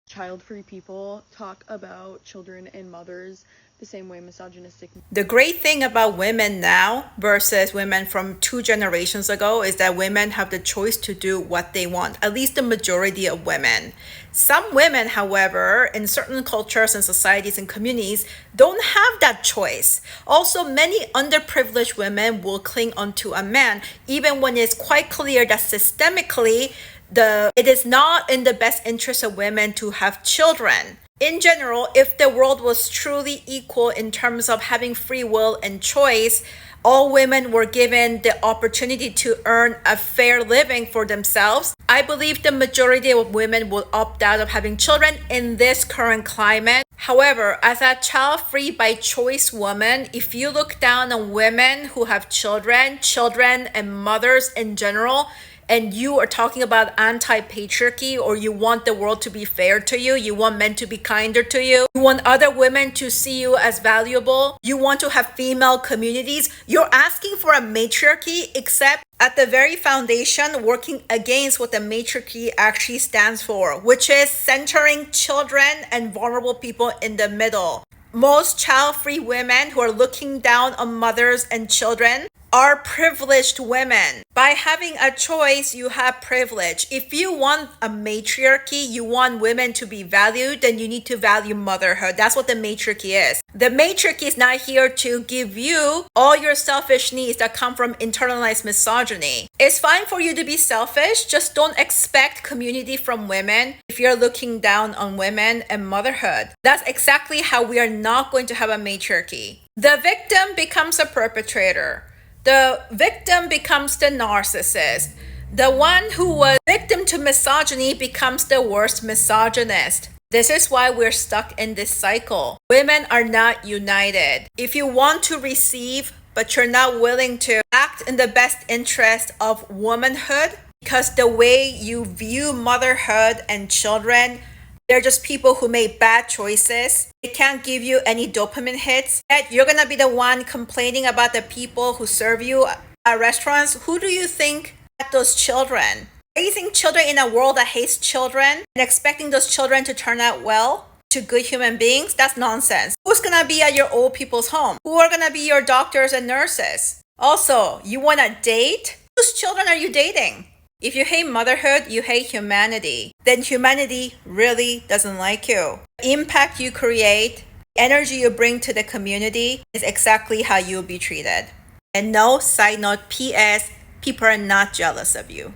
child-free people talk about children and mothers the same way misogynistic. The great thing about women now versus women from 2 generations ago is that women have the choice to do what they want, at least the majority of women. Some women, however, in certain cultures and societies and communities, don't have that choice. Also, many underprivileged women will cling onto a man, even when it's quite clear that systemically, it is not in the best interest of women to have children. In general, if the world was truly equal in terms of having free will and choice, all women were given the opportunity to earn a fair living for themselves, I believe the majority of women will opt out of having children in this current climate. However, as a child-free by choice woman, if you look down on women who have children and mothers in general, and you are talking about anti-patriarchy, or you want the world to be fair to you, you want men to be kinder to you, you want other women to see you as valuable, you want to have female communities, you're asking for a matriarchy, except at the very foundation working against what the matriarchy actually stands for, which is centering children and vulnerable people in the middle. Most child-free women who are looking down on mothers and children are privileged women. By having a choice, you have privilege. If you want a matriarchy, you want women to be valued, then you need to value motherhood. That's what the matriarchy is. The matriarchy is not here to give you all your selfish needs that come from internalized misogyny. It's fine for you to be selfish, just don't expect community from women if you're looking down on women and motherhood. That's exactly how we are not going to have a matriarchy. The victim becomes a perpetrator. The victim becomes the narcissist. The one who was victim to misogyny becomes the worst misogynist. This is why we're stuck in this cycle. Women are not united. If you want to receive, but you're not willing to act in the best interest of womanhood, because the way you view motherhood and children, they're just people who made bad choices. They can't give you any dopamine hits. Yet you're gonna be the one complaining about the people who serve you at restaurants. Who do you think had those children? Raising children in a world that hates children and expecting those children to turn out well to good human beings, that's nonsense. Who's gonna be at your old people's home? Who are gonna be your doctors and nurses? Also, you wanna date? Whose children are you dating? If you hate motherhood, you hate humanity. Then humanity really doesn't like you. The impact you create, the energy you bring to the community is exactly how you'll be treated. And no, side note, PS, people are not jealous of you.